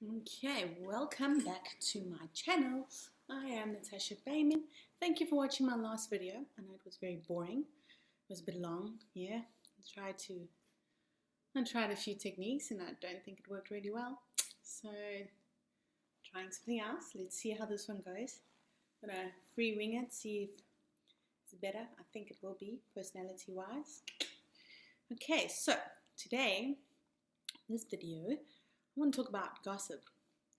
Okay, welcome back to my channel. I am Natasha Bayman. Thank you for watching my last video. I know it was very boring. It was a bit long, yeah. I tried a few techniques and I don't think it worked really well. So, trying something else. Let's see how this one goes. I'm gonna free wing it, see if it's better. I think it will be, personality-wise. Okay, so today, this video, I want to talk about gossip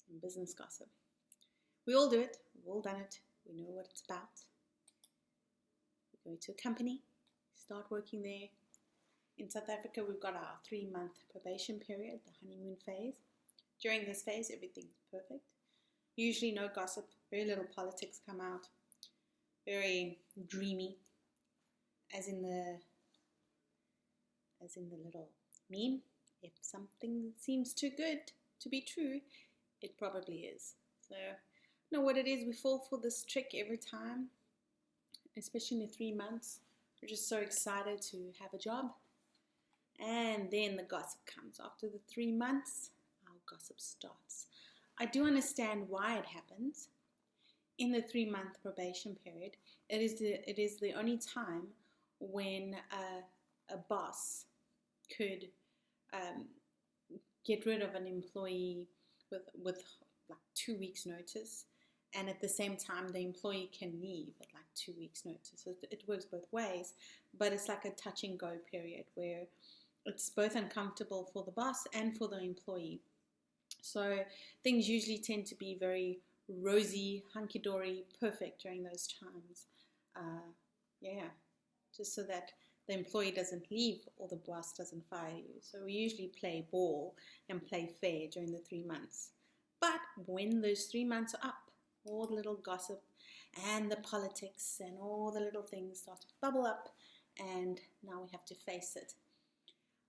and business gossip. We all do it. We've all done it. We know what it's about. We go to a company, start working there. In South Africa, we've got our 3-month probation period, the honeymoon phase. During this phase, everything's perfect. Usually no gossip, very little politics come out. Very dreamy, as in the little meme. If something seems too good to be true, it probably is. So, you know what it is, we fall for this trick every time, especially in the 3 months. We're just so excited to have a job. And then the gossip comes. After the 3 months, our gossip starts. I do understand why it happens. In the 3-month probation period, it is the only time when a boss could get rid of an employee with like 2 weeks notice, and at the same time the employee can leave at like 2 weeks notice. So it works both ways, but it's like a touch and go period where it's both uncomfortable for the boss and for the employee. So things usually tend to be very rosy, hunky-dory, perfect during those times. Just so that the employee doesn't leave or the boss doesn't fire you. So we usually play ball and play fair during the 3 months. But when those 3 months are up, all the little gossip and the politics and all the little things start to bubble up, and now we have to face it.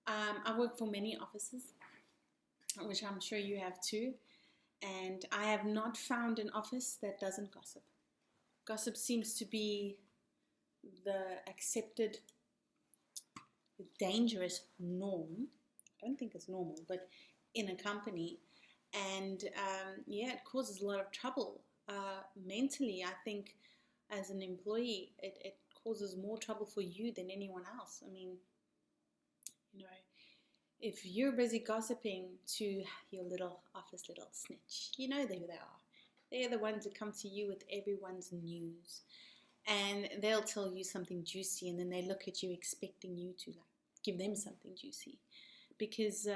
I work for many offices, which I'm sure you have too, and I have not found an office that doesn't gossip. Gossip seems to be the accepted, dangerous norm. I don't think it's normal, but in a company, and it causes a lot of trouble mentally. I think as an employee, it causes more trouble for you than anyone else. I mean, if you're busy gossiping to your little office little snitch, you know who they are. They're the ones who come to you with everyone's news, and they'll tell you something juicy, and then they look at you expecting you to like give them something juicy. Because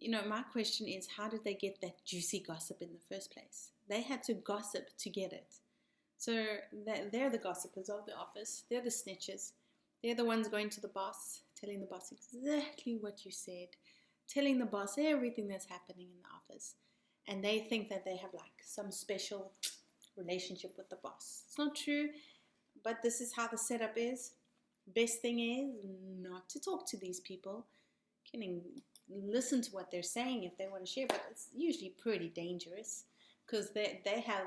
my question is, how did they get that juicy gossip in the first place? They had to gossip to get it. So they're the gossipers of the office. They're the snitches. They're the ones going to the boss, telling the boss exactly what you said, telling the boss everything that's happening in the office. And they think that they have like some special relationship with the boss. It's not true, but this is how the setup is. Best thing is not to talk to these people. You can listen to what they're saying if they want to share, but it's usually pretty dangerous because they have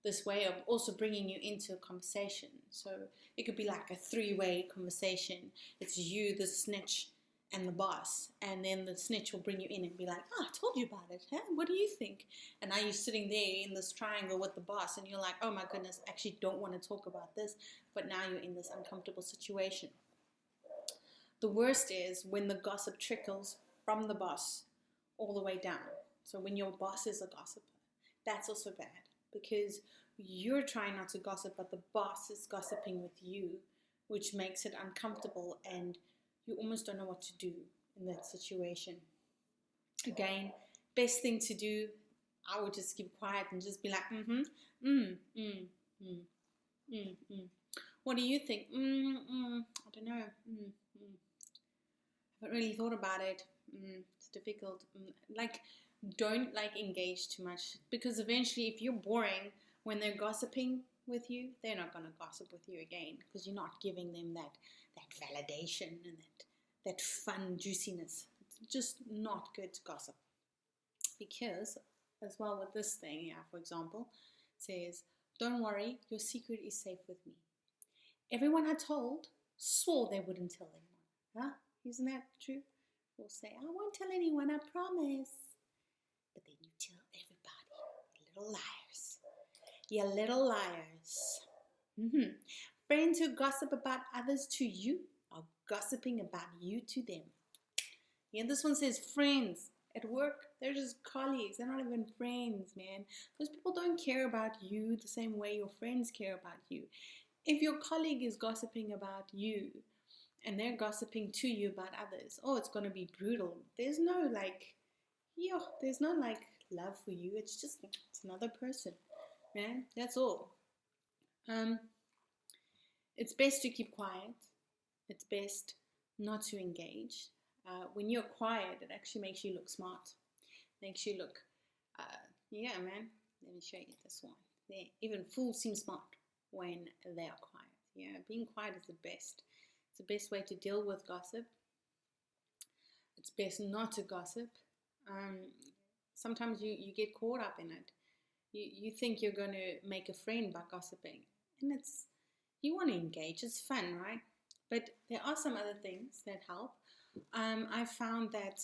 this way of also bringing you into a conversation. So it could be like a 3-way conversation. It's you, the snitch, and the boss, and then the snitch will bring you in and be like, I told you about it, huh? What do you think? And now you're sitting there in this triangle with the boss, and you're like, oh my goodness, I actually don't want to talk about this, but now you're in this uncomfortable situation. The worst is when the gossip trickles from the boss all the way down. So when your boss is a gossiper, that's also bad, because you're trying not to gossip, but the boss is gossiping with you, which makes it uncomfortable, and you almost don't know what to do in that situation. Again, best thing to do, I would just keep quiet and just be like, What do you think? I don't know. Haven't really thought about it. It's difficult. Don't engage too much, because eventually, if you're boring when they're gossiping with you, they're not going to gossip with you again, because you're not giving them that validation and that fun juiciness. It's just not good to gossip. Because as well with this thing, for example, says, don't worry, your secret is safe with me. Everyone I told swore they wouldn't tell anyone. Isn't that true? Or say, I won't tell anyone, I promise. But then you Little liars. You little liars. Mm-hmm. Friends who gossip about others to you are gossiping about you to them. Yeah, this one says friends at work. They're just colleagues. They're not even friends, man. Those people don't care about you the same way your friends care about you. If your colleague is gossiping about you and they're gossiping to you about others, oh, it's going to be brutal. There's no there's no love for you. It's just, it's another person, man. That's all. It's best to keep quiet. It's best not to engage. When you're quiet, it actually makes you look smart. Makes you look, yeah, man. Let me show you this one. There, even fools seem smart when they are quiet. Yeah, being quiet is the best. It's the best way to deal with gossip. It's best not to gossip. Sometimes you get caught up in it. You think you're going to make a friend by gossiping, and you want to engage. It's fun, right? But there are some other things that help. I found that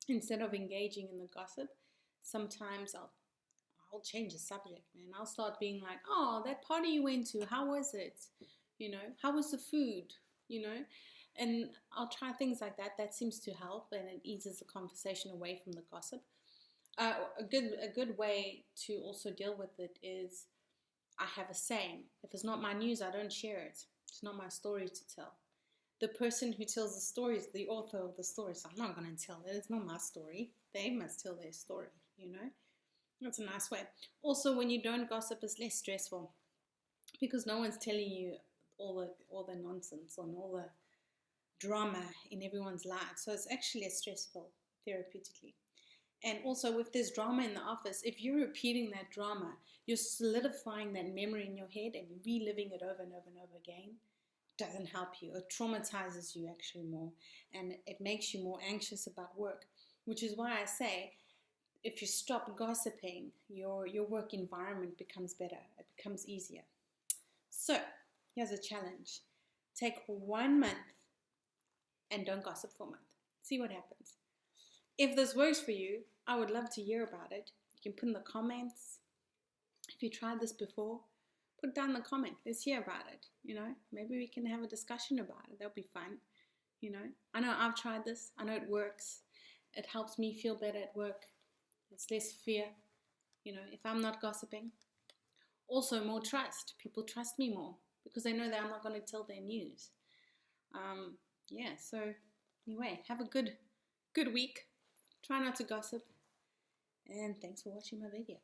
instead of engaging in the gossip, sometimes I'll change the subject, man. I'll start being like, oh, that party you went to, how was it? How was the food? And I'll try things like that. That seems to help, and it eases the conversation away from the gossip. A good way to also deal with it is, I have a saying: if it's not my news, I don't share it. It's not my story to tell. The person who tells the story is the author of the story, so I'm not going to tell it. It's not my story. They must tell their story. That's a nice way. Also, when you don't gossip, it's less stressful because no one's telling you all the nonsense and all the drama in everyone's life. So it's actually less stressful therapeutically. And also, with this drama in the office, if you're repeating that drama, you're solidifying that memory in your head and reliving it over and over and over again. It doesn't help you. It traumatizes you actually more, and it makes you more anxious about work, which is why I say, if you stop gossiping, your work environment becomes better. It becomes easier. So here's a challenge. Take 1 month and don't gossip for a month. See what happens. If this works for you, I would love to hear about it. You can put in the comments. If you tried this before, put down the comment. Let's hear about it. Maybe we can have a discussion about it. That'll be fun. I know I've tried this. I know it works. It helps me feel better at work. It's less fear, if I'm not gossiping. Also, more trust. People trust me more because they know that I'm not going to tell their news. So anyway, have a good week. Try not to gossip. And thanks for watching my video.